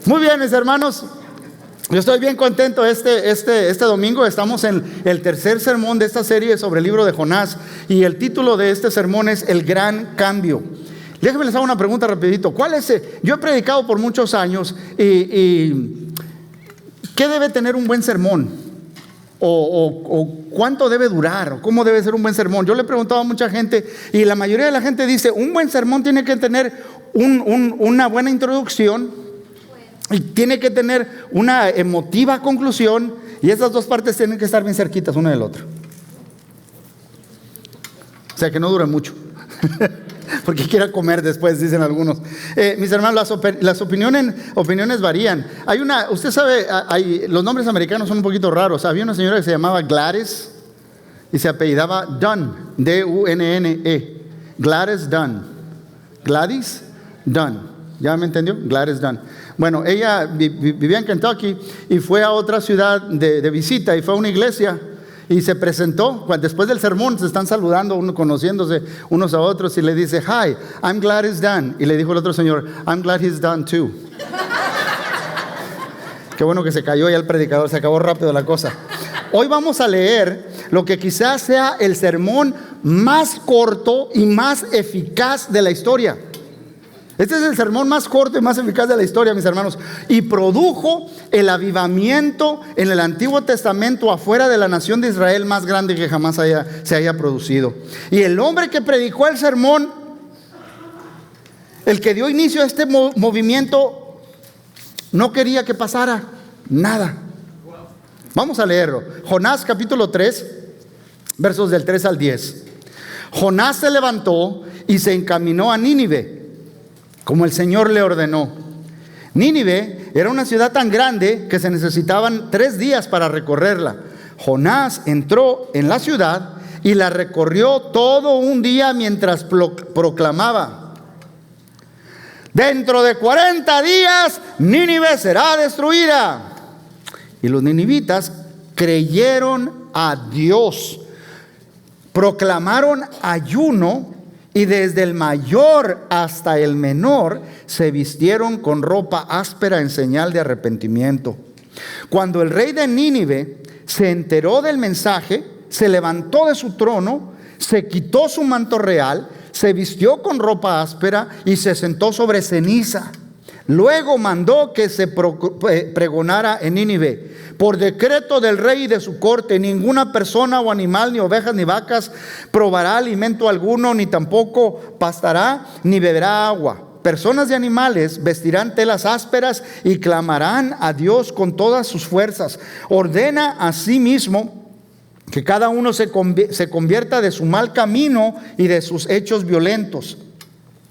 Muy bien, mis hermanos. Yo estoy bien contento este domingo. Estamos en el tercer sermón de esta serie sobre el libro de Jonás. Y el título de este sermón es El Gran Cambio. Déjenme les hago una pregunta rapidito. Yo he predicado por muchos años y ¿qué debe tener un buen sermón? O cuánto debe durar, o cómo debe ser un buen sermón. Yo le he preguntado a mucha gente y la mayoría de la gente dice, un buen sermón tiene que tener una buena introducción y tiene que tener una emotiva conclusión, y esas dos partes tienen que estar bien cerquitas una del otro. O sea, que no dure mucho. Porque quiera comer después, dicen algunos. Mis hermanos, las opiniones varían. Usted sabe, los nombres americanos son un poquito raros. Había una señora que se llamaba Gladys y se apellidaba Dunn, D-U-N-N-E. Gladys Dunn. Gladys Dunn. ¿Ya me entendió? Gladys Dunn. Bueno, ella vivía en Kentucky y fue a otra ciudad de visita y fue a una iglesia. Y se presentó, después del sermón se están saludando, conociéndose unos a otros, y le dice, hi, I'm glad he's done. Y le dijo el otro señor, I'm glad he's done too. Qué bueno que se cayó ya el predicador, se acabó rápido la cosa. Hoy vamos a leer lo que quizás sea el sermón más corto y más eficaz de la historia. Este es el sermón más corto y más eficaz de la historia, mis hermanos. Y produjo el avivamiento en el Antiguo Testamento afuera de la nación de Israel más grande que jamás se haya producido. Y el hombre que predicó el sermón, el que dio inicio a este movimiento, no quería que pasara nada. Vamos a leerlo. Jonás capítulo 3, versos del 3 al 10. Jonás se levantó y se encaminó a Nínive, como el Señor le ordenó. Nínive era una ciudad tan grande que se necesitaban 3 días para recorrerla. Jonás entró en la ciudad y la recorrió todo un día mientras proclamaba: dentro de 40 días Nínive será destruida. Y los ninivitas creyeron a Dios, proclamaron ayuno, y desde el mayor hasta el menor se vistieron con ropa áspera en señal de arrepentimiento. Cuando el rey de Nínive se enteró del mensaje, se levantó de su trono, se quitó su manto real, se vistió con ropa áspera y se sentó sobre ceniza. Luego mandó que se pregonara en Nínive: por decreto del rey y de su corte, ninguna persona o animal, ni ovejas ni vacas, probará alimento alguno, ni tampoco pastará, ni beberá agua. Personas y animales vestirán telas ásperas y clamarán a Dios con todas sus fuerzas. Ordena a sí mismo que cada uno se convierta de su mal camino y de sus hechos violentos.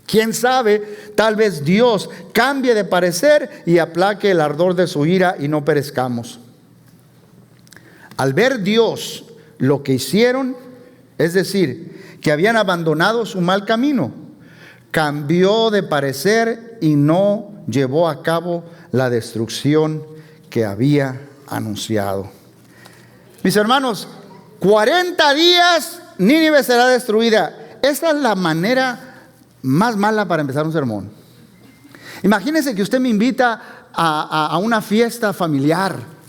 Quién sabe, tal vez Dios cambie de parecer y aplaque el ardor de su ira y no perezcamos. Al ver Dios lo que hicieron, es decir, que habían abandonado su mal camino, cambió de parecer y no llevó a cabo la destrucción que había anunciado. Mis hermanos, 40 días Nínive será destruida. Esta es la manera más mala para empezar un sermón. Imagínense que usted me invita a una fiesta familiar,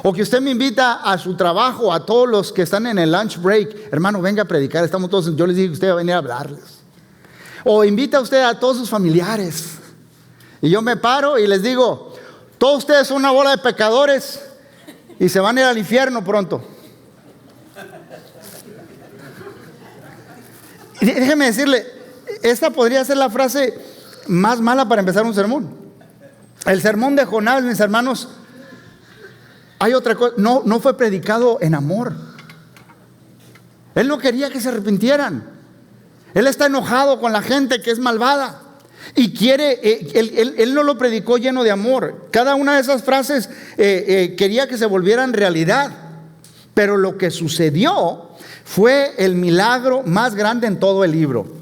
o que usted me invita a su trabajo, a todos los que están en el lunch break. Hermano, venga a predicar, estamos todos. Yo les dije que usted va a venir a hablarles. O invita a usted a todos sus familiares, y yo me paro y les digo: todos ustedes son una bola de pecadores y se van a ir al infierno pronto. Y déjeme decirle, esta podría ser la frase más mala para empezar un sermón. El sermón de Jonás, mis hermanos, hay otra cosa, no fue predicado en amor. Él no quería que se arrepintieran. Él está enojado con la gente que es malvada y quiere, él no lo predicó lleno de amor. Cada una de esas frases quería que se volvieran realidad. Pero lo que sucedió fue el milagro más grande en todo el libro.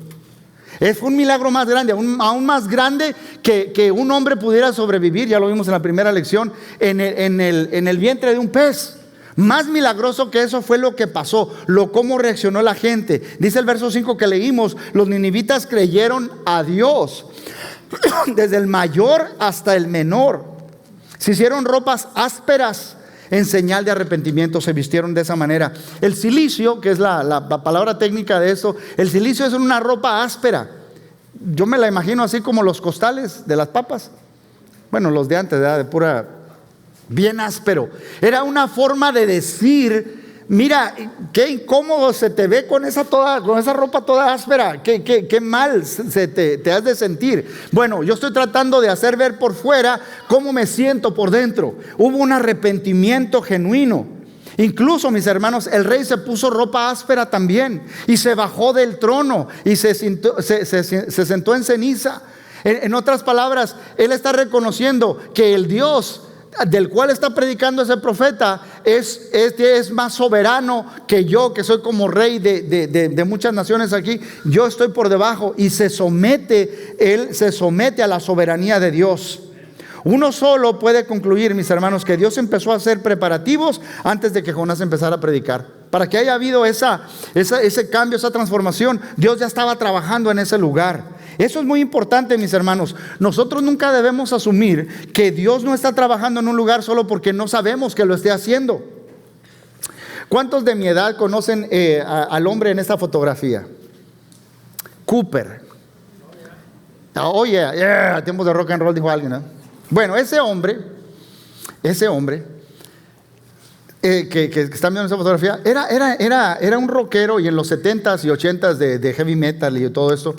Fue un milagro más grande, aún más grande que un hombre pudiera sobrevivir. Ya lo vimos en la primera lección, en el vientre de un pez. Más milagroso que eso fue lo que pasó, cómo reaccionó la gente. Dice el verso 5 que leímos: los ninivitas creyeron a Dios. desde el mayor hasta el menor. Se hicieron ropas ásperas en señal de arrepentimiento, se vistieron de esa manera. El cilicio, que es la palabra técnica de esto, el cilicio es una ropa áspera. Yo me la imagino así como los costales de las papas. Bueno, los de antes, ¿verdad? De pura, bien áspero. Era una forma de decir: mira, qué incómodo se te ve con esa ropa toda áspera, qué mal te has de sentir. Bueno, yo estoy tratando de hacer ver por fuera cómo me siento por dentro. Hubo un arrepentimiento genuino. Incluso, mis hermanos, el rey se puso ropa áspera también y se bajó del trono y se sentó en ceniza. En otras palabras, él está reconociendo que el Dios del cual está predicando ese profeta es más soberano que yo, que soy como rey de muchas naciones aquí. Yo estoy por debajo, y él se somete a la soberanía de Dios. Uno solo puede concluir, mis hermanos, que Dios empezó a hacer preparativos antes de que Jonás empezara a predicar. Para que haya habido ese cambio, esa transformación, Dios ya estaba trabajando en ese lugar. Eso es muy importante, mis hermanos. Nosotros nunca debemos asumir que Dios no está trabajando en un lugar solo porque no sabemos que lo esté haciendo. ¿Cuántos de mi edad conocen al hombre en esta fotografía? Cooper. Oh yeah, tiempos de rock and roll, dijo alguien, ¿no? Bueno, ese hombre que están viendo esa fotografía era un rockero, y en los 70s y 80s de heavy metal y todo esto,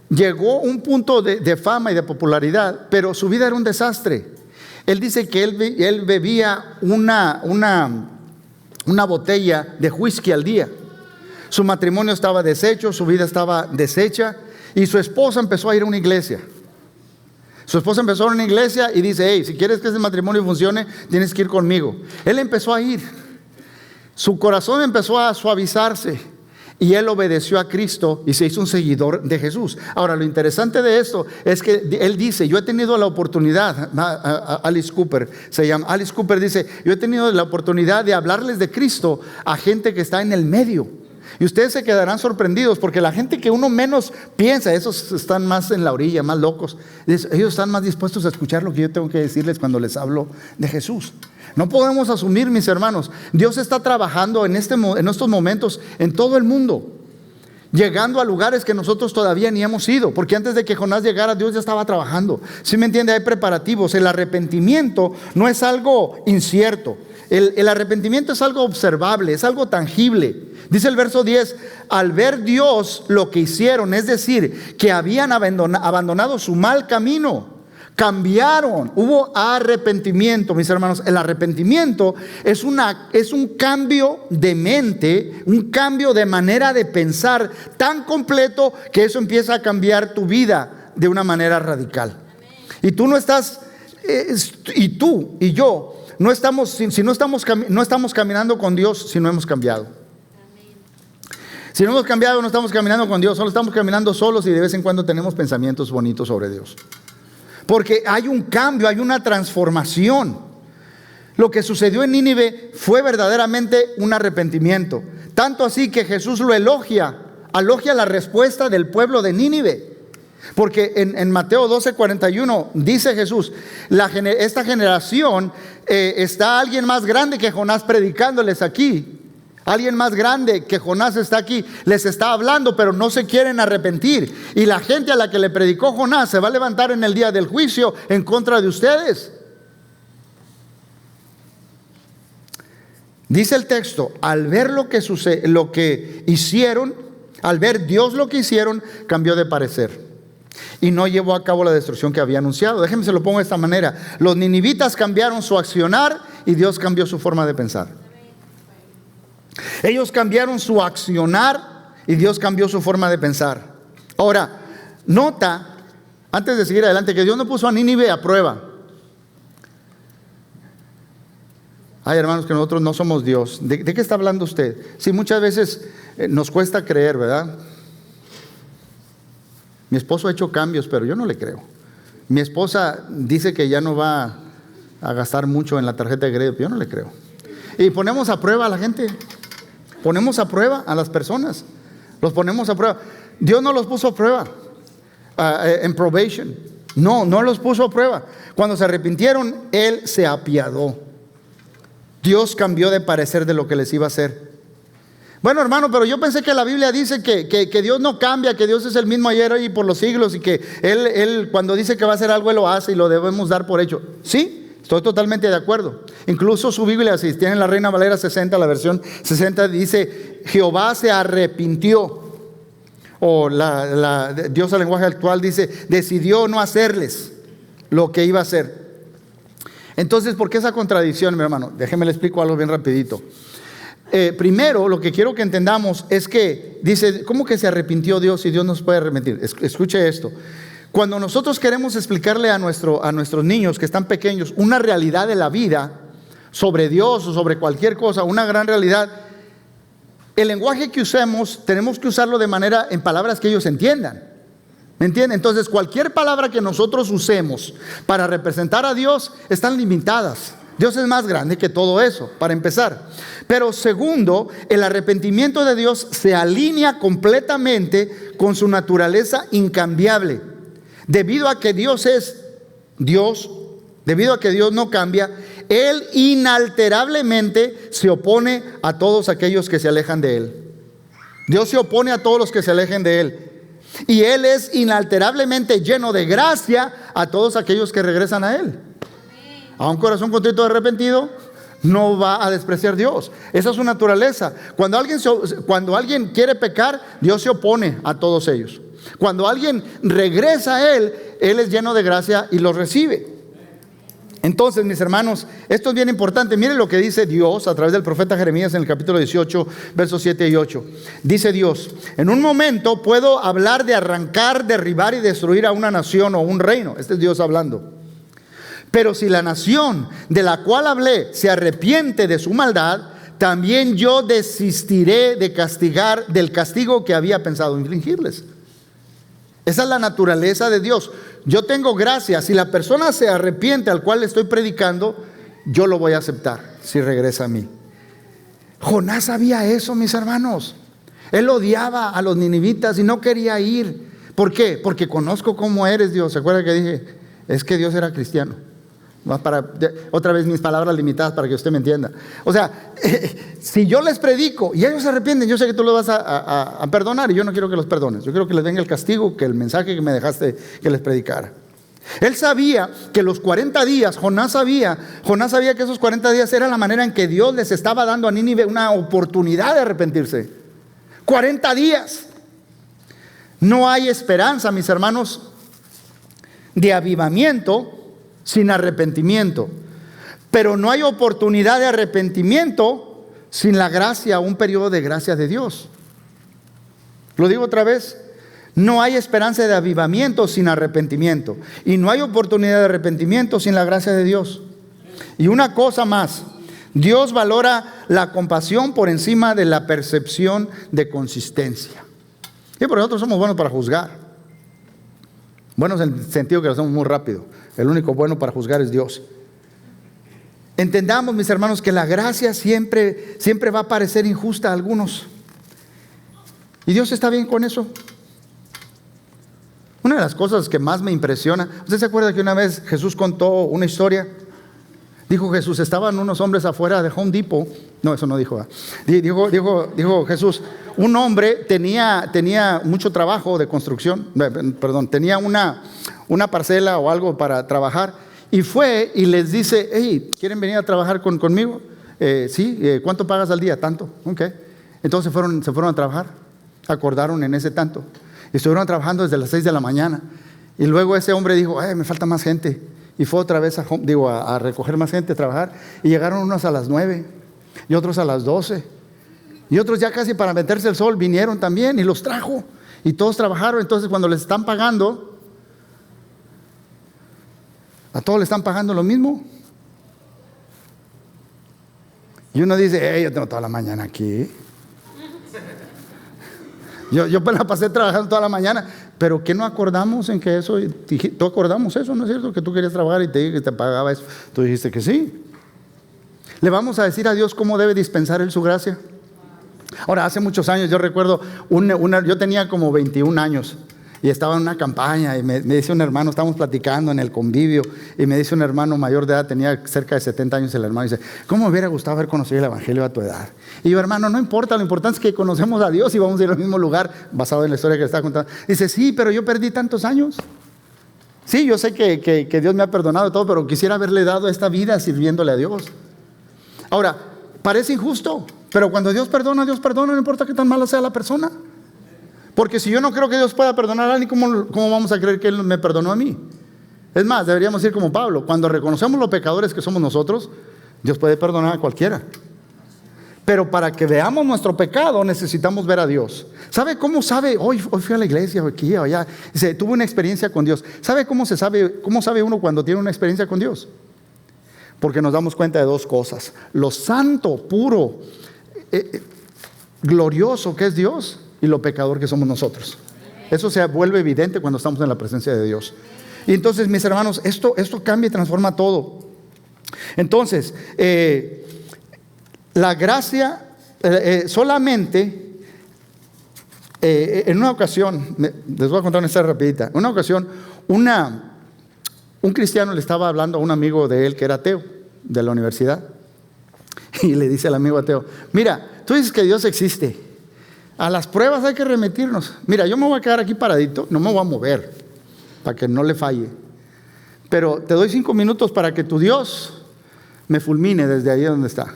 llegó a un punto de fama y de popularidad, pero su vida era un desastre. Él dice que él bebía una botella de whisky al día. Su matrimonio estaba deshecho, su vida estaba deshecha, y su esposa empezó a ir a una iglesia. Su esposa empezó a ir a una iglesia y dice: hey, si quieres que ese matrimonio funcione, tienes que ir conmigo. Él empezó a ir. Su corazón empezó a suavizarse, y él obedeció a Cristo y se hizo un seguidor de Jesús. Ahora, lo interesante de esto es que él dice: yo he tenido la oportunidad, Alice Cooper se llama, Alice Cooper dice: yo he tenido la oportunidad de hablarles de Cristo a gente que está en el medio. Y ustedes se quedarán sorprendidos, porque la gente que uno menos piensa, esos están más en la orilla, más locos, ellos están más dispuestos a escuchar lo que yo tengo que decirles cuando les hablo de Jesús. No podemos asumir, mis hermanos, Dios está trabajando en estos momentos en todo el mundo, llegando a lugares que nosotros todavía ni hemos ido, porque antes de que Jonás llegara, Dios ya estaba trabajando. ¿Sí me entiende? Hay preparativos. El arrepentimiento no es algo incierto. El arrepentimiento es algo observable, es algo tangible. Dice el verso 10: al ver Dios lo que hicieron, es decir, que habían abandonado su mal camino, cambiaron. Hubo arrepentimiento, mis hermanos. El arrepentimiento es un cambio de mente, un cambio de manera de pensar tan completo que eso empieza a cambiar tu vida de una manera radical. Y tú no estás, y tú y yo no estamos caminando con Dios si no hemos cambiado. Si no hemos cambiado, no estamos caminando con Dios, solo estamos caminando solos, y de vez en cuando tenemos pensamientos bonitos sobre Dios. Porque hay un cambio, hay una transformación. Lo que sucedió en Nínive fue verdaderamente un arrepentimiento. Tanto así que Jesús lo elogia la respuesta del pueblo de Nínive. Porque en Mateo 12:41 dice Jesús: esta generación está alguien más grande que Jonás predicándoles aquí. Alguien más grande que Jonás está aquí, les está hablando, pero no se quieren arrepentir. Y la gente a la que le predicó Jonás se va a levantar en el día del juicio en contra de ustedes. Dice el texto: al ver lo que hicieron, al ver Dios lo que hicieron, cambió de parecer y no llevó a cabo la destrucción que había anunciado. Déjenme se lo pongo de esta manera: los ninivitas cambiaron su accionar y Dios cambió su forma de pensar. Ellos cambiaron su accionar y Dios cambió su forma de pensar. Ahora, nota, antes de seguir adelante, que Dios no puso a Nínive a prueba. Ay, hermanos, que nosotros no somos Dios. ¿De qué está hablando usted? Sí, muchas veces nos cuesta creer, ¿verdad? Mi esposo ha hecho cambios, pero yo no le creo. Mi esposa dice que ya no va a gastar mucho en la tarjeta de crédito, yo no le creo. Y ponemos a prueba a la gente. Ponemos a prueba a las personas. Los ponemos a prueba. Dios no los puso a prueba. en probation. No los puso a prueba. Cuando se arrepintieron, Él se apiadó. Dios cambió de parecer de lo que les iba a hacer. Bueno, hermano, pero yo pensé que la Biblia dice que Dios no cambia, que Dios es el mismo ayer, hoy y por los siglos, y que Él cuando dice que va a hacer algo, Él lo hace y lo debemos dar por hecho. Sí, estoy totalmente de acuerdo. Incluso su Biblia, si tienen la Reina Valera 60, la versión 60, dice: Jehová se arrepintió. O Dios al lenguaje actual dice: decidió no hacerles lo que iba a hacer. Entonces, ¿por qué esa contradicción, mi hermano? Déjeme le explico algo bien rapidito. Primero, lo que quiero que entendamos es que dice: ¿cómo que se arrepintió Dios y Dios nos puede arrepentir? Escuche esto. Cuando nosotros queremos explicarle a nuestros niños que están pequeños una realidad de la vida, sobre Dios o sobre cualquier cosa, una gran realidad, el lenguaje que usemos tenemos que usarlo de manera, en palabras que ellos entiendan. ¿Me entienden? Entonces, cualquier palabra que nosotros usemos para representar a Dios están limitadas. Dios es más grande que todo eso, para empezar. Pero segundo, el arrepentimiento de Dios se alinea completamente con su naturaleza incambiable. Debido a que Dios es Dios, debido a que Dios no cambia, Él inalterablemente se opone a todos aquellos que se alejan de Él. Dios se opone a todos los que se alejen de Él. Y Él es inalterablemente lleno de gracia a todos aquellos que regresan a Él. A un corazón contrito y arrepentido no va a despreciar a Dios. Esa es su naturaleza. Cuando alguien quiere pecar, Dios se opone a todos ellos. Cuando alguien regresa a Él, Él es lleno de gracia y los recibe. Entonces, mis hermanos, esto es bien importante. Miren lo que dice Dios a través del profeta Jeremías en el capítulo 18, versos 7 y 8. Dice Dios: en un momento puedo hablar de arrancar, derribar y destruir a una nación o un reino. Este es Dios hablando. Pero si la nación de la cual hablé se arrepiente de su maldad, también yo desistiré de castigar del castigo que había pensado infligirles. Esa es la naturaleza de Dios. Yo tengo gracia. Si la persona se arrepiente al cual le estoy predicando, yo lo voy a aceptar si regresa a mí. Jonás sabía eso, mis hermanos. Él odiaba a los ninivitas y no quería ir. ¿Por qué? Porque conozco cómo eres, Dios. ¿Se acuerda que dije? Es que Dios era cristiano. Otra vez mis palabras limitadas para que usted me entienda. O sea, si yo les predico y ellos se arrepienten, yo sé que tú los vas a perdonar, y yo no quiero que los perdones. Yo quiero que les den el castigo, que el mensaje que me dejaste que les predicara. Él sabía que los 40 días, Jonás sabía que esos 40 días era la manera en que Dios les estaba dando a Nínive una oportunidad de arrepentirse. 40 días. No hay esperanza, mis hermanos, de avivamiento sin arrepentimiento. Pero no hay oportunidad de arrepentimiento sin la gracia, un periodo de gracia de Dios. Lo digo otra vez: no hay esperanza de avivamiento sin arrepentimiento. Y no hay oportunidad de arrepentimiento sin la gracia de Dios. Y una cosa más: Dios valora la compasión por encima de la percepción de consistencia. Y por nosotros somos buenos para juzgar. Buenos en el sentido que lo hacemos muy rápido. El único bueno para juzgar es Dios. Entendamos, mis hermanos, que la gracia siempre va a parecer injusta a algunos. Y Dios está bien con eso. Una de las cosas que más me impresiona, ¿usted se acuerda que una vez Jesús contó una historia? Dijo Jesús: estaban unos hombres afuera de Home Depot. No, eso no dijo. Dijo Jesús: un hombre tenía mucho trabajo de construcción, tenía una parcela o algo para trabajar, y fue y les dice: hey, ¿quieren venir a trabajar conmigo? Sí, ¿cuánto pagas al día? Tanto. Okay. Entonces se fueron a trabajar, acordaron en ese tanto, y estuvieron trabajando desde las 6 de la mañana, y luego ese hombre dijo: me falta más gente, y fue otra vez a recoger más gente a trabajar, y llegaron unos a las 9 y otros a las 12, y otros ya casi para meterse el sol vinieron también y los trajo, y todos trabajaron. Entonces, cuando les están pagando, a todos le están pagando lo mismo. Y uno dice: yo tengo toda la mañana aquí. Yo pues la pasé trabajando toda la mañana. Pero ¿qué no acordamos en que eso? Tú acordamos eso, ¿no es cierto? Que tú querías trabajar y te dije que te pagaba eso. Tú dijiste que sí. ¿Le vamos a decir a Dios cómo debe dispensar Él su gracia? Ahora, hace muchos años yo recuerdo, yo tenía como 21 años. y estaba en una campaña y me dice un hermano, estábamos platicando en el convivio y me dice un hermano mayor de edad, tenía cerca de 70 años el hermano, dice, ¿cómo me hubiera gustado haber conocido el evangelio a tu edad? Y yo, hermano, no importa, lo importante es que conocemos a Dios y vamos a ir al mismo lugar, basado en la historia que le estaba contando. Dice, sí, pero yo perdí tantos años. Sí, yo sé que Dios me ha perdonado todo, pero quisiera haberle dado esta vida sirviéndole a Dios. Ahora, parece injusto, pero cuando Dios perdona, no importa qué tan mala sea la persona. Porque si yo no creo que Dios pueda perdonar a alguien, ¿cómo vamos a creer que Él me perdonó a mí? Es más, deberíamos ir como Pablo. Cuando reconocemos los pecadores que somos nosotros, Dios puede perdonar a cualquiera. Pero para que veamos nuestro pecado, necesitamos ver a Dios. ¿Sabe cómo sabe? Hoy fui a la iglesia, aquí o allá. Dice, tuve una experiencia con Dios. ¿Sabe cómo sabe uno cuando tiene una experiencia con Dios? Porque nos damos cuenta de dos cosas. Lo santo, puro, glorioso que es Dios, y lo pecador que somos nosotros. Eso se vuelve evidente cuando estamos en la presencia de Dios. Y entonces, mis hermanos, esto cambia y transforma todo. Entonces, la gracia solamente, en una ocasión, les voy a contar una historia rapidita. En una ocasión, un cristiano le estaba hablando a un amigo de él que era ateo, de la universidad. Y le dice al amigo ateo, mira, tú dices que Dios existe. A las pruebas hay que remitirnos. Mira, yo me voy a quedar aquí paradito, no me voy a mover para que no le falle. Pero te doy 5 minutos para que tu Dios me fulmine desde ahí donde está.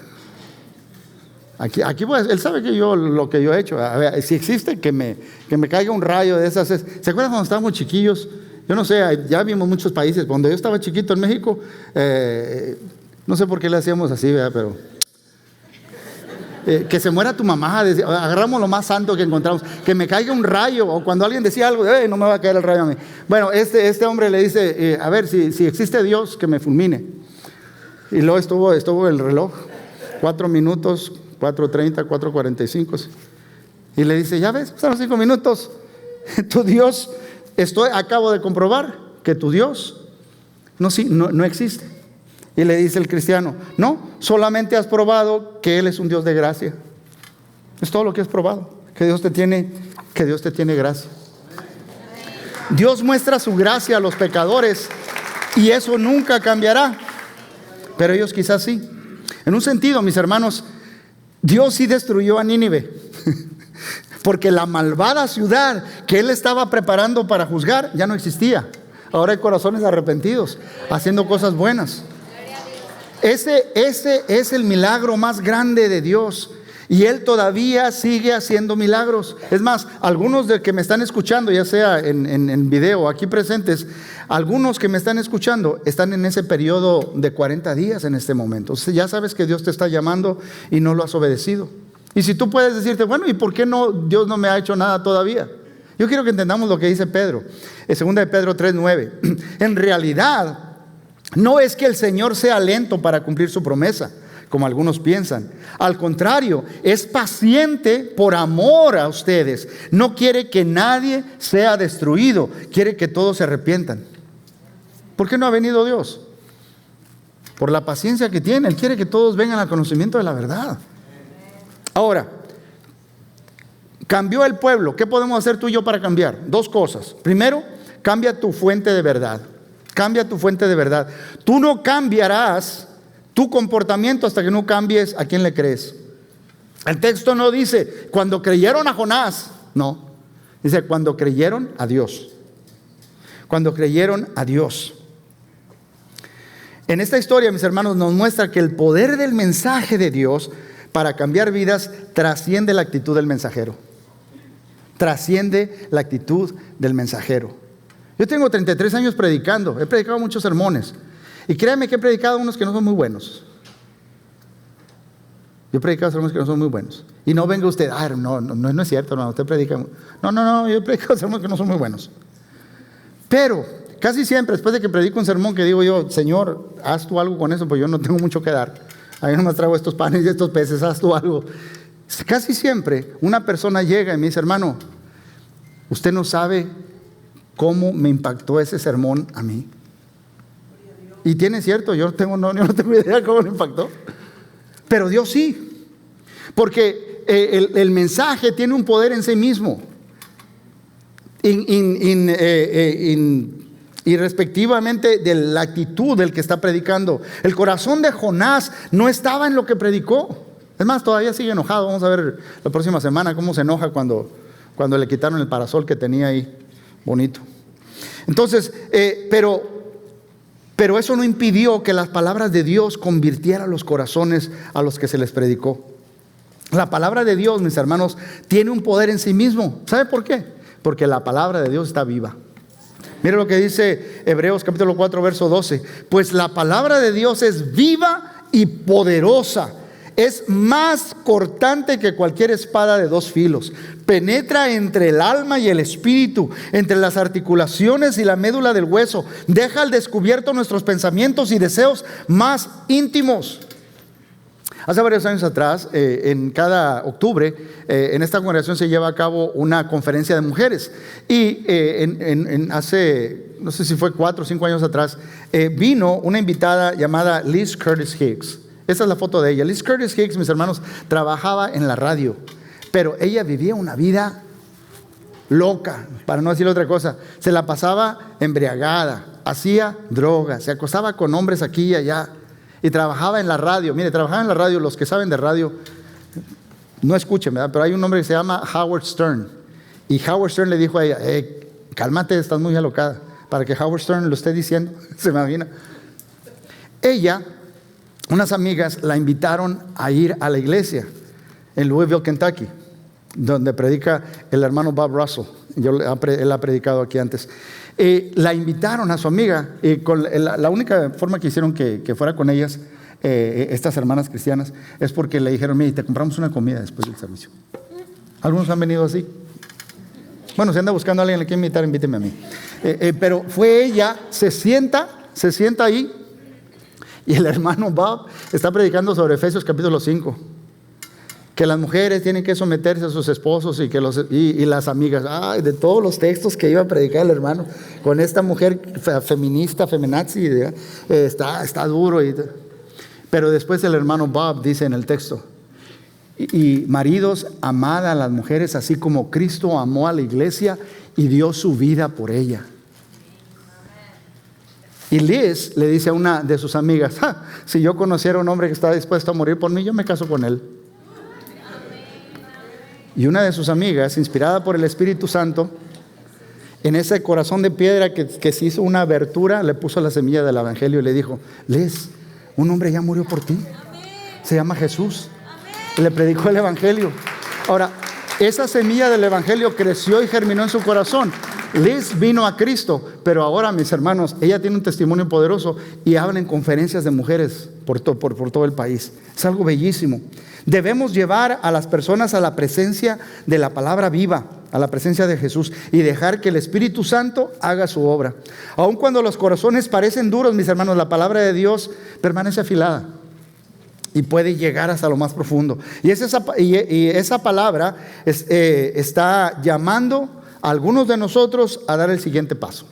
Aquí él sabe que lo que yo he hecho. A ver, si existe, que me caiga un rayo de esas. ¿Se acuerdan cuando estábamos chiquillos? Yo no sé, ya vimos muchos países. Cuando yo estaba chiquito en México, no sé por qué le hacíamos así, ¿verdad? Pero que se muera tu mamá, agarramos lo más santo que encontramos, que me caiga un rayo, o cuando alguien decía algo, no me va a caer el rayo a mí. Bueno, este hombre le dice, a ver, si existe Dios, que me fulmine. Y luego estuvo el reloj, 4 minutos, 4:30, 4:45, y le dice, ya ves, pasaron 5 minutos, tu Dios, acabo de comprobar que tu Dios no existe. Y le dice el cristiano, no, solamente has probado que Él es un Dios de gracia. Es todo lo que has probado, que Dios te tiene gracia. Dios muestra su gracia a los pecadores y eso nunca cambiará, pero ellos quizás sí. En un sentido, mis hermanos, Dios sí destruyó a Nínive, porque la malvada ciudad que Él estaba preparando para juzgar ya no existía. Ahora hay corazones arrepentidos, haciendo cosas buenas. Ese es el milagro más grande de Dios. Y Él todavía sigue haciendo milagros. Es más, algunos de que me están escuchando, ya sea en video aquí presentes, algunos que me están escuchando están en ese periodo de 40 días en este momento. O sea, ya sabes que Dios te está llamando y no lo has obedecido. Y si tú puedes decirte, bueno, ¿y por qué Dios no me ha hecho nada todavía? Yo quiero que entendamos lo que dice Pedro. En 2 de Pedro 3:9. En realidad, no es que el Señor sea lento para cumplir su promesa, como algunos piensan. Al contrario, es paciente por amor a ustedes. No quiere que nadie sea destruido, quiere que todos se arrepientan. ¿Por qué no ha venido Dios? Por la paciencia que tiene. Él quiere que todos vengan al conocimiento de la verdad. Ahora, cambió el pueblo. ¿Qué podemos hacer tú y yo para cambiar? 2 cosas. Primero, cambia tu fuente de verdad. Cambia tu fuente de verdad. Tú no cambiarás tu comportamiento hasta que no cambies a quién le crees. El texto no dice cuando creyeron a Jonás, no. Dice cuando creyeron a Dios. Cuando creyeron a Dios. En esta historia, mis hermanos, nos muestra que el poder del mensaje de Dios para cambiar vidas trasciende la actitud del mensajero. Trasciende la actitud del mensajero. Yo tengo 33 años predicando, he predicado muchos sermones. Y créanme que he predicado unos que no son muy buenos. Yo he predicado sermones que no son muy buenos. Y no venga usted, no es cierto, no, usted predica. No, yo he predicado sermones que no son muy buenos. Pero casi siempre, después de que predico un sermón que digo yo, Señor, haz tú algo con eso, pues yo no tengo mucho que dar. A mí no me traigo estos panes y estos peces, haz tú algo. Casi siempre una persona llega y me dice, hermano, usted no sabe cómo me impactó ese sermón a mí. Y tiene cierto, yo no tengo idea cómo me impactó. Pero Dios sí. Porque el mensaje tiene un poder en sí mismo. y respectivamente de la actitud del que está predicando. El corazón de Jonás no estaba en lo que predicó. Es más, todavía sigue enojado. Vamos a ver la próxima semana cómo se enoja cuando le quitaron el parasol que tenía ahí, bonito. Entonces, pero eso no impidió que las palabras de Dios convirtieran los corazones a los que se les predicó. La palabra de Dios, mis hermanos, tiene un poder en sí mismo. ¿Sabe por qué? Porque la palabra de Dios está viva. Mire lo que dice Hebreos capítulo 4 verso 12. Pues la palabra de Dios es viva y poderosa. Es más cortante que cualquier espada de dos filos. Penetra entre el alma y el espíritu, entre las articulaciones y la médula del hueso. Deja al descubierto nuestros pensamientos y deseos más íntimos. Hace varios años atrás, en cada octubre, en esta congregación se lleva a cabo una conferencia de mujeres. Y hace, no sé si fue 4 o 5 años atrás, vino una invitada llamada Liz Curtis Hicks. Esa es la foto de ella. Liz Curtis Hicks, mis hermanos, trabajaba en la radio, pero ella vivía una vida loca, para no decir otra cosa. Se la pasaba embriagada, hacía drogas, se acostaba con hombres aquí y allá. Y trabajaba en la radio. Mire, trabajaba en la radio. Los que saben de radio, no escuchen, ¿verdad? Pero hay un hombre que se llama Howard Stern. Y Howard Stern le dijo a ella: cálmate, estás muy alocada. Para que Howard Stern lo esté diciendo, se imagina. Ella, unas amigas la invitaron a ir a la iglesia en Louisville, Kentucky, donde predica el hermano Bob Russell. Él ha predicado aquí antes. La invitaron a su amiga, la única forma que hicieron que fuera con ellas, estas hermanas cristianas, es porque le dijeron: mire, te compramos una comida después del servicio. Algunos han venido así. Bueno, si anda buscando a alguien a quien invitar, invíteme a mí. Pero fue ella, se sienta ahí, y el hermano Bob está predicando sobre Efesios capítulo 5. Que las mujeres tienen que someterse a sus esposos y las amigas. Ay, de todos los textos que iba a predicar el hermano, con esta mujer feminista, feminazi, está duro. Pero después el hermano Bob dice en el texto: y maridos, amad a las mujeres así como Cristo amó a la iglesia y dio su vida por ella. Y Liz le dice a una de sus amigas: si yo conociera a un hombre que está dispuesto a morir por mí, yo me caso con él. Y una de sus amigas, inspirada por el Espíritu Santo, en ese corazón de piedra que se hizo una abertura, le puso la semilla del evangelio y le dijo: Liz, un hombre ya murió por ti, se llama Jesús. Y le predicó el evangelio. Ahora, esa semilla del evangelio creció y germinó en su corazón. Liz vino a Cristo, pero ahora, mis hermanos, ella tiene un testimonio poderoso y habla en conferencias de mujeres por todo el país. Es algo bellísimo. Debemos llevar a las personas a la presencia de la palabra viva, a la presencia de Jesús, y dejar que el Espíritu Santo haga su obra. Aun cuando los corazones parecen duros, mis hermanos, la palabra de Dios permanece afilada y puede llegar hasta lo más profundo. Y esa palabra está llamando a algunos de nosotros a dar el siguiente paso.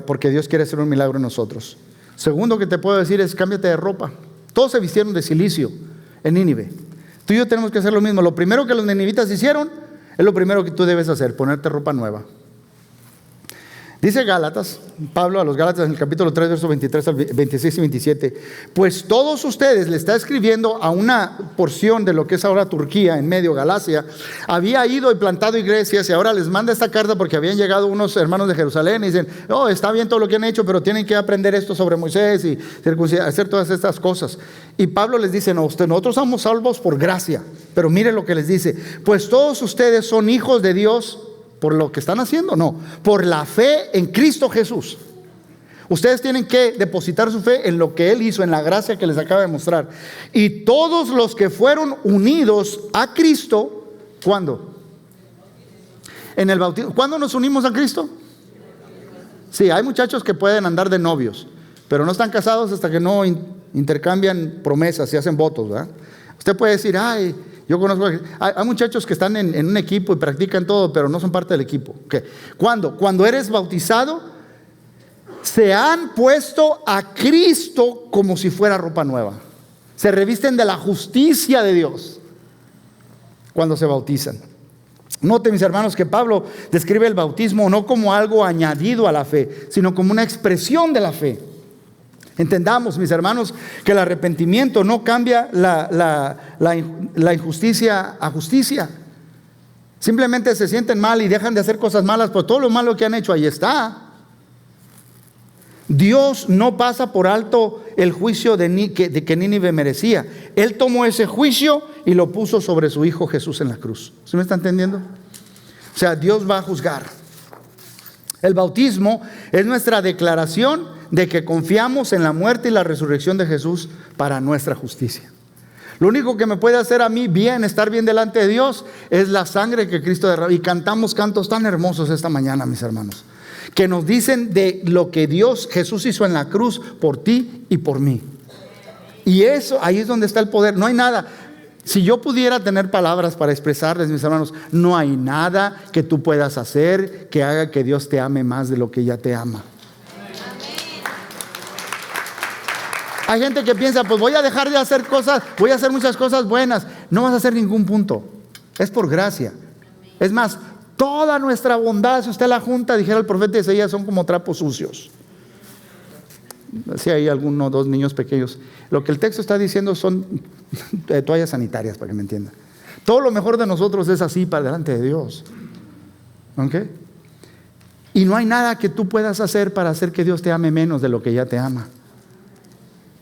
Porque Dios quiere hacer un milagro en nosotros. Segundo que te puedo decir es: cámbiate de ropa. Todos se vistieron de cilicio en Nínive. Tú y yo tenemos que hacer lo mismo. Lo primero que los ninivitas hicieron es lo primero que tú debes hacer: ponerte ropa nueva. Dice Gálatas, Pablo a los Gálatas en el capítulo 3, versos 23 al 26 y 27. Pues todos ustedes, le está escribiendo a una porción de lo que es ahora Turquía, en medio Galacia. Había ido y plantado iglesias y ahora les manda esta carta porque habían llegado unos hermanos de Jerusalén y dicen: oh, está bien todo lo que han hecho, pero tienen que aprender esto sobre Moisés y hacer todas estas cosas. Y Pablo les dice: no, nosotros somos salvos por gracia. Pero mire lo que les dice: pues todos ustedes son hijos de Dios por lo que están haciendo, no, por la fe en Cristo Jesús. Ustedes tienen que depositar su fe en lo que Él hizo, en la gracia que les acaba de mostrar. Y todos los que fueron unidos a Cristo, ¿cuándo? En el bautismo. ¿Cuándo nos unimos a Cristo? Sí, hay muchachos que pueden andar de novios, pero no están casados hasta que no intercambian promesas y hacen votos, ¿verdad? Usted puede decir: ay, yo conozco, hay muchachos que están en un equipo y practican todo, pero no son parte del equipo. ¿Qué? ¿Cuándo? Cuando eres bautizado, se han puesto a Cristo como si fuera ropa nueva. Se revisten de la justicia de Dios cuando se bautizan. Note, mis hermanos, que Pablo describe el bautismo no como algo añadido a la fe, sino como una expresión de la fe. Entendamos, mis hermanos, que el arrepentimiento no cambia la injusticia a justicia. Simplemente se sienten mal y dejan de hacer cosas malas, pero todo lo malo que han hecho ahí está. Dios no pasa por alto el juicio de que Nínive merecía. Él tomó ese juicio y lo puso sobre su Hijo Jesús en la cruz. ¿Sí me está entendiendo? O sea, Dios va a juzgar. El bautismo es nuestra declaración de que confiamos en la muerte y la resurrección de Jesús para nuestra justicia. Lo único que me puede hacer a mí bien, estar bien delante de Dios, es la sangre que Cristo derramó. Y cantamos cantos tan hermosos esta mañana, mis hermanos, que nos dicen de lo que Jesús hizo en la cruz por ti y por mí. Y eso, ahí es donde está el poder. No hay nada. Si yo pudiera tener palabras para expresarles, mis hermanos, no hay nada que tú puedas hacer que haga que Dios te ame más de lo que ya te ama. Hay gente que piensa, pues voy a dejar de hacer cosas, voy a hacer muchas cosas buenas. No vas a hacer ningún punto. Es por gracia. Es más, toda nuestra bondad, si usted la junta, dijera el profeta Isaías, son como trapos sucios. Si hay algunos, dos niños pequeños. Lo que el texto está diciendo son toallas sanitarias, para que me entiendan. Todo lo mejor de nosotros es así para delante de Dios. ¿Ok? Y no hay nada que tú puedas hacer para hacer que Dios te ame menos de lo que ya te ama.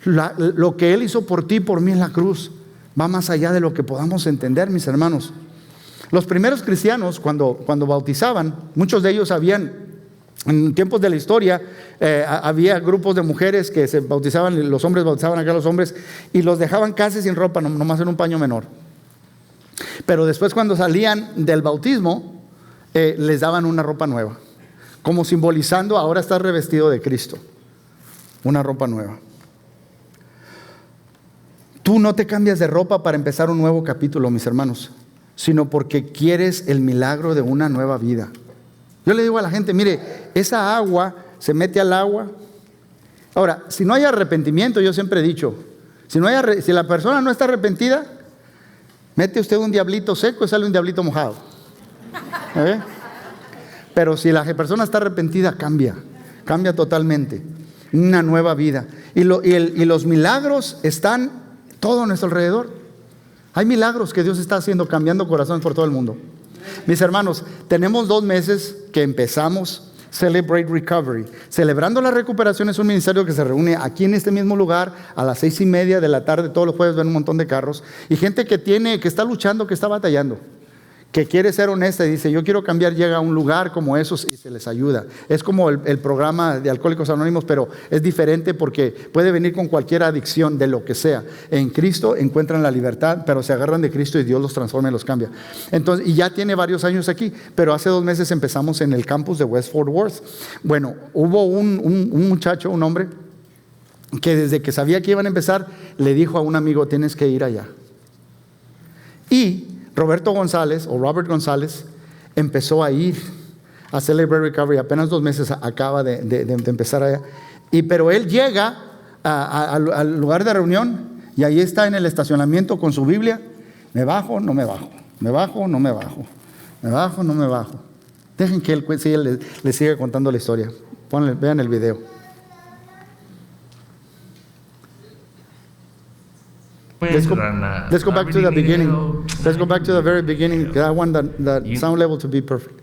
Lo que Él hizo por ti y por mí en la cruz va más allá de lo que podamos entender, mis hermanos. Los primeros cristianos, cuando bautizaban, muchos de ellos en tiempos de la historia, había grupos de mujeres que se bautizaban, los hombres bautizaban acá a los hombres y los dejaban casi sin ropa, nomás en un paño menor. Pero después, cuando salían del bautismo, les daban una ropa nueva, como simbolizando: ahora estás revestido de Cristo, una ropa nueva. Tú no te cambias de ropa para empezar un nuevo capítulo, mis hermanos, sino porque quieres el milagro de una nueva vida. Yo le digo a la gente, mire, esa agua se mete al agua. Ahora, si no hay arrepentimiento, yo siempre he dicho, si la persona no está arrepentida, mete usted un diablito seco y sale un diablito mojado. Pero si la persona está arrepentida, cambia totalmente. Una nueva vida. Y los milagros están todo a nuestro alrededor. Hay milagros que Dios está haciendo, cambiando corazones por todo el mundo. Mis hermanos, tenemos 2 meses que empezamos Celebrate Recovery. Celebrando la recuperación es un ministerio que se reúne aquí en este mismo lugar a las 6:30 de la tarde. Todos los jueves ven un montón de carros y gente que está luchando, que está batallando, que quiere ser honesta y dice: yo quiero cambiar. Llega a un lugar como esos y se les ayuda. Es como el programa de Alcohólicos Anónimos, pero es diferente porque puede venir con cualquier adicción de lo que sea. En Cristo encuentran la libertad, pero se agarran de Cristo y Dios los transforma y los cambia. Entonces, y ya tiene varios años aquí, pero hace 2 meses empezamos en el campus de West Fort Worth. Bueno, hubo un muchacho, un hombre, que desde que sabía que iban a empezar, le dijo a un amigo: tienes que ir allá. Y Robert González empezó a ir a Celebrate Recovery. Apenas 2 meses acaba de empezar allá. Pero él llega al lugar de reunión y ahí está en el estacionamiento con su Biblia. Me bajo, no me bajo. Me bajo, no me bajo. Me bajo, no me bajo. Dejen que él le siga contando la historia. Vean el video. Let's go back to the beginning. Let's go back to the very beginning, because I want that sound level to be perfect.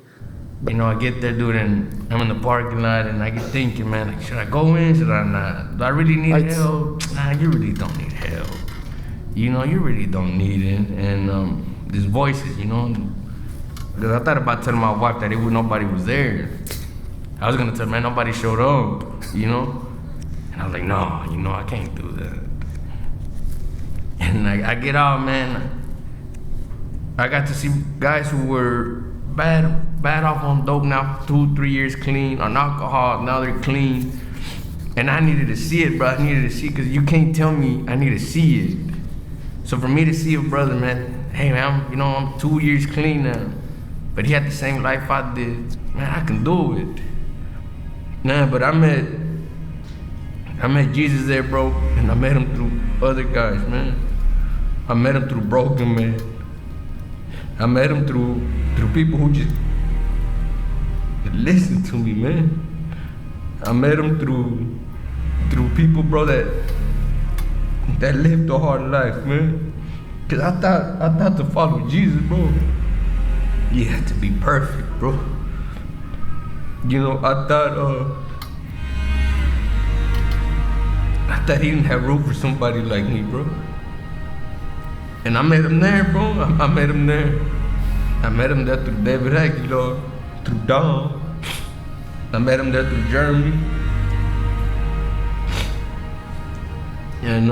You know, I get there, dude, and I'm in the parking lot, and I get thinking, man, like, should I go in? Should I not? Do I really need help? Nah, you really don't need help. You know, you really don't need it. And these voices, you know, because I thought about telling my wife that nobody was there. I was gonna tell her, man, nobody showed up, you know? And I was like, no, you know, I can't do that. And I get out, man. I got to see guys who were bad off on dope now, 2-3 years clean, on alcohol, now they're clean. And I needed to see it, bro. I needed to see it, because you can't tell me. I need to see it. So for me to see a brother, man, hey, man, I'm 2 years clean now, but he had the same life I did. Man, I can do it. Nah, but I met Jesus there, bro, and I met him through other guys, man. I met him through Broken Man. I met him through through people who just listen to me, man. I met them through people, bro, that lived a hard life, man. Cause I thought to follow Jesus, bro, you had to be perfect, bro. You know, I thought he didn't have room for somebody like me, bro. And I met him there, bro. I met him there. I met him there through David Aguilar, through Don. I met him there through Jeremy. And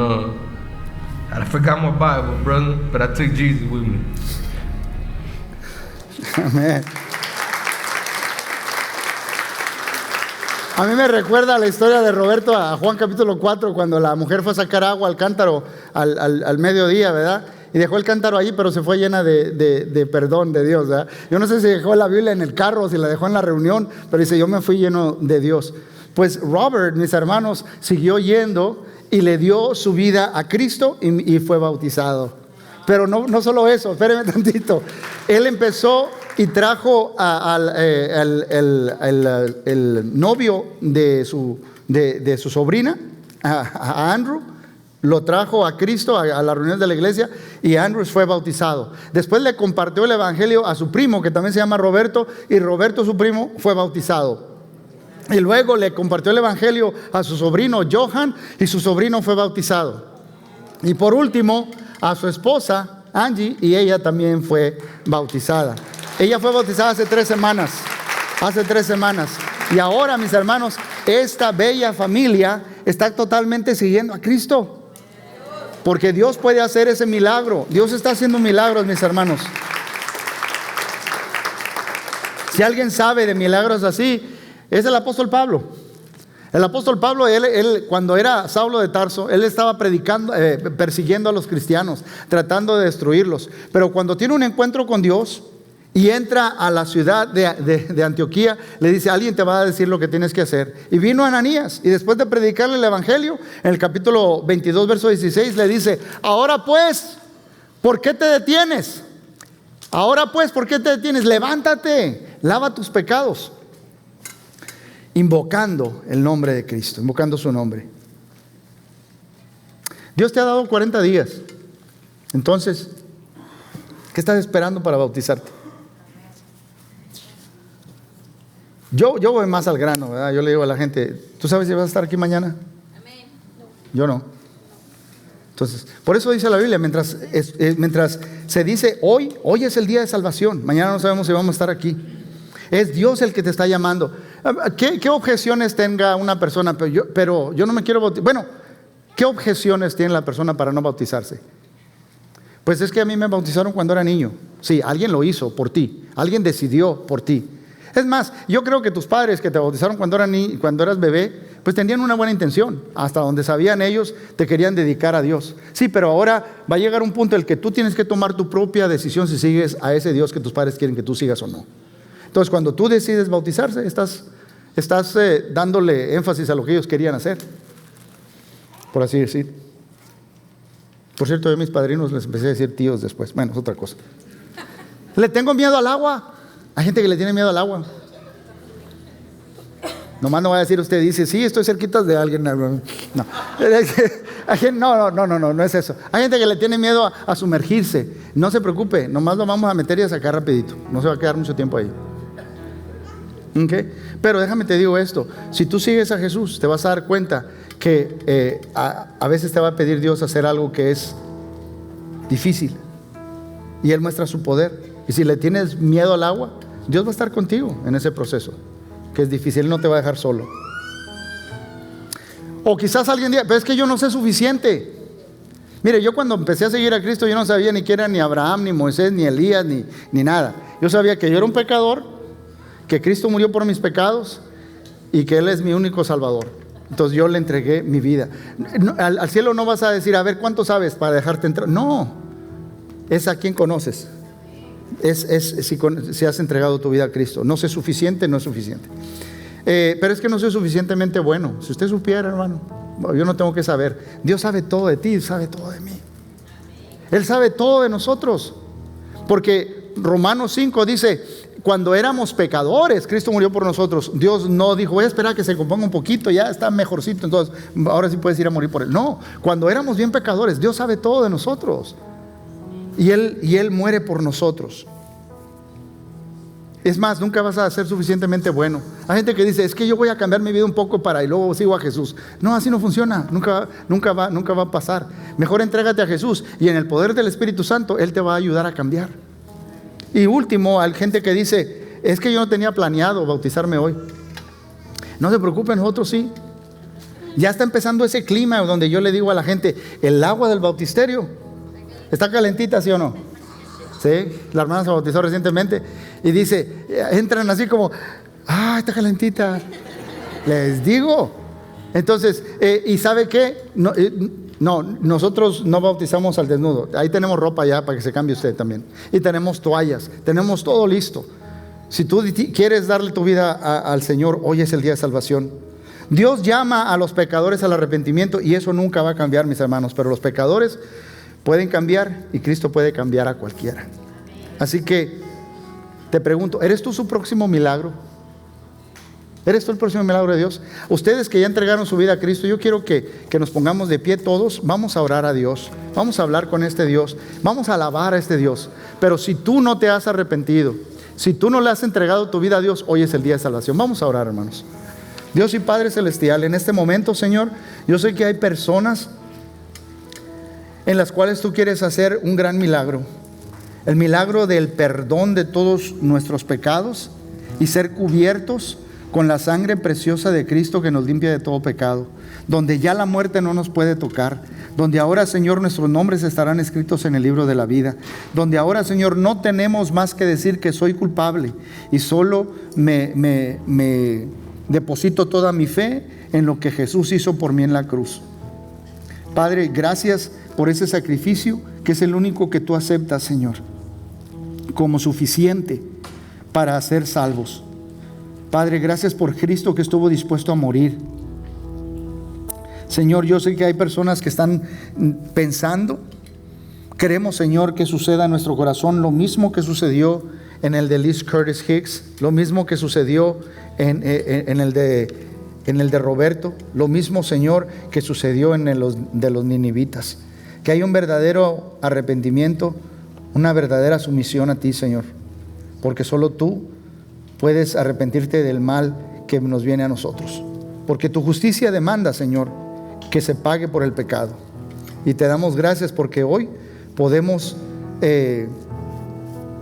I forgot my Bible, brother, but I took Jesus with me. Amén. A mí me recuerda la historia de Roberto a Juan capítulo 4, cuando la mujer fue a sacar agua al cántaro al mediodía, ¿verdad? Y dejó el cántaro ahí, pero se fue llena de perdón de Dios, ¿verdad? Yo no sé si dejó la Biblia en el carro o si la dejó en la reunión, pero dice, yo me fui lleno de Dios. Pues Robert, mis hermanos, siguió yendo y le dio su vida a Cristo y fue bautizado. Pero no solo eso, espérenme tantito. Él empezó y trajo el novio de su sobrina, a Andrew. Lo trajo a Cristo a las reuniones de la iglesia y Andrew fue bautizado. Después le compartió el evangelio a su primo, que también se llama Roberto, y Roberto, su primo, fue bautizado. Y luego le compartió el evangelio a su sobrino Johan y su sobrino fue bautizado. Y por último, a su esposa Angie, y ella también fue bautizada. Ella fue bautizada hace 3 semanas. Y ahora, mis hermanos, esta bella familia está totalmente siguiendo a Cristo. Porque Dios puede hacer ese milagro. Dios está haciendo milagros, mis hermanos. Si alguien sabe de milagros así, es el apóstol Pablo. El apóstol Pablo, él cuando era Saulo de Tarso, él estaba predicando, persiguiendo a los cristianos, tratando de destruirlos. Pero cuando tiene un encuentro con Dios y entra a la ciudad de Antioquía, le dice, alguien te va a decir lo que tienes que hacer. Y vino Ananías, y después de predicarle el evangelio, en el capítulo 22, verso 16, le dice, ahora pues, ¿por qué te detienes? Ahora pues, ¿por qué te detienes? Levántate, lava tus pecados. Invocando el nombre de Cristo, invocando su nombre. Dios te ha dado 40 días. Entonces, ¿qué estás esperando para bautizarte? Yo voy más al grano, ¿verdad? Yo le digo a la gente, ¿tú sabes si vas a estar aquí mañana? Amén. Yo no. Entonces, por eso dice la Biblia, mientras se dice hoy es el día de salvación, mañana no sabemos si vamos a estar aquí. Es Dios el que te está llamando. ¿Qué objeciones tenga una persona? Pero yo no me quiero bautizar. Bueno, ¿qué objeciones tiene la persona para no bautizarse? Pues es que a mí me bautizaron cuando era niño. Sí, alguien lo hizo por ti. Alguien decidió por ti. Es más, yo creo que tus padres que te bautizaron cuando eras bebé, pues tenían una buena intención. Hasta donde sabían ellos, te querían dedicar a Dios. Sí, pero ahora va a llegar un punto en el que tú tienes que tomar tu propia decisión si sigues a ese Dios que tus padres quieren que tú sigas o no. Entonces, cuando tú decides bautizarse, estás dándole énfasis a lo que ellos querían hacer, por así decir. Por cierto, yo a mis padrinos les empecé a decir tíos después. Bueno, es otra cosa. Le tengo miedo al agua. Hay gente que le tiene miedo al agua. Nomás no va a decir usted, dice, sí, estoy cerquita de alguien. No, no es eso. Hay gente que le tiene miedo a sumergirse. No se preocupe, nomás lo vamos a meter y a sacar rapidito. No se va a quedar mucho tiempo ahí. ¿Okay? Pero déjame te digo esto, si tú sigues a Jesús, te vas a dar cuenta que a veces te va a pedir Dios hacer algo que es difícil. Y Él muestra su poder. Y si le tienes miedo al agua, Dios va a estar contigo en ese proceso, que es difícil, Él no te va a dejar solo. O quizás alguien diga, pero es que yo no sé suficiente. Mire, yo cuando empecé a seguir a Cristo, yo no sabía ni quién era ni Abraham, ni Moisés, ni Elías, ni nada. Yo sabía que yo era un pecador, que Cristo murió por mis pecados y que Él es mi único Salvador. Entonces yo le entregué mi vida. Al cielo no vas a decir, a ver, ¿cuánto sabes para dejarte entrar? No, es a quien conoces. Si has entregado tu vida a Cristo. No sé suficiente, no es suficiente. Pero es que no soy suficientemente bueno. Si usted supiera, hermano, yo no tengo que saber. Dios sabe todo de ti, sabe todo de mí. Él sabe todo de nosotros. Porque Romanos 5 dice, cuando éramos pecadores, Cristo murió por nosotros. Dios no dijo, voy a esperar a que se componga un poquito, ya está mejorcito, entonces ahora sí puedes ir a morir por él. No, cuando éramos bien pecadores, Dios sabe todo de nosotros. Y Él muere por nosotros. Es más, nunca vas a ser suficientemente bueno. Hay gente que dice, es que yo voy a cambiar mi vida un poco y luego sigo a Jesús. No, así no funciona, nunca va a pasar. Mejor entrégate a Jesús y en el poder del Espíritu Santo Él te va a ayudar a cambiar. Y último, hay gente que dice, es que yo no tenía planeado bautizarme hoy. No se preocupen, nosotros sí. Ya está empezando ese clima donde yo le digo a la gente, el agua del bautisterio está calentita, ¿sí o no? Sí, la hermana se bautizó recientemente y dice, entran así como, está calentita. Les digo. Entonces, ¿y sabe qué? No, nosotros no bautizamos al desnudo. Ahí tenemos ropa ya para que se cambie usted también. Y tenemos toallas, tenemos todo listo. Si tú quieres darle tu vida al Señor, hoy es el día de salvación. Dios llama a los pecadores al arrepentimiento y eso nunca va a cambiar, mis hermanos. Pero los pecadores pueden cambiar y Cristo puede cambiar a cualquiera. Así que te pregunto, ¿eres tú su próximo milagro? ¿Eres tú el próximo milagro de Dios? Ustedes que ya entregaron su vida a Cristo, yo quiero que nos pongamos de pie todos. Vamos a orar a Dios, vamos a hablar con este Dios, vamos a alabar a este Dios. Pero si tú no te has arrepentido, si tú no le has entregado tu vida a Dios, hoy es el día de salvación. Vamos a orar, hermanos. Dios y Padre Celestial, en este momento, Señor, yo sé que hay personas en las cuales tú quieres hacer un gran milagro. El milagro del perdón de todos nuestros pecados y ser cubiertos con la sangre preciosa de Cristo que nos limpia de todo pecado, donde ya la muerte no nos puede tocar, donde ahora, Señor, nuestros nombres estarán escritos en el libro de la vida, donde ahora, Señor, no tenemos más que decir que soy culpable y solo me deposito toda mi fe en lo que Jesús hizo por mí en la cruz. Padre, gracias por ese sacrificio que es el único que tú aceptas, Señor, como suficiente para ser salvos. Padre, gracias por Cristo que estuvo dispuesto a morir. Señor, yo sé que hay personas que están pensando, queremos, Señor, que suceda en nuestro corazón lo mismo que sucedió en el de Liz Curtis Hicks, lo mismo que sucedió en el de Roberto, lo mismo, Señor, que sucedió en los de los ninivitas. Que hay un verdadero arrepentimiento, una verdadera sumisión a ti, Señor, porque solo tú puedes arrepentirte del mal que nos viene a nosotros, porque tu justicia demanda, Señor, que se pague por el pecado. Y te damos gracias porque hoy podemos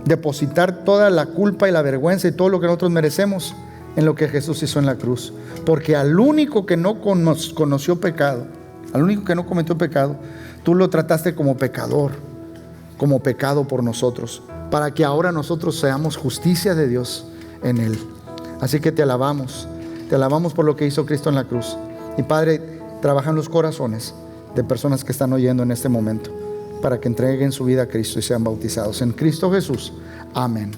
depositar toda la culpa y la vergüenza y todo lo que nosotros merecemos en lo que Jesús hizo en la cruz, porque al único que no conoció pecado, al único que no cometió pecado, tú lo trataste como pecador, como pecado por nosotros, para que ahora nosotros seamos justicia de Dios en Él. Así que te alabamos por lo que hizo Cristo en la cruz. Y Padre, trabaja en los corazones de personas que están oyendo en este momento, para que entreguen su vida a Cristo y sean bautizados en Cristo Jesús. Amén.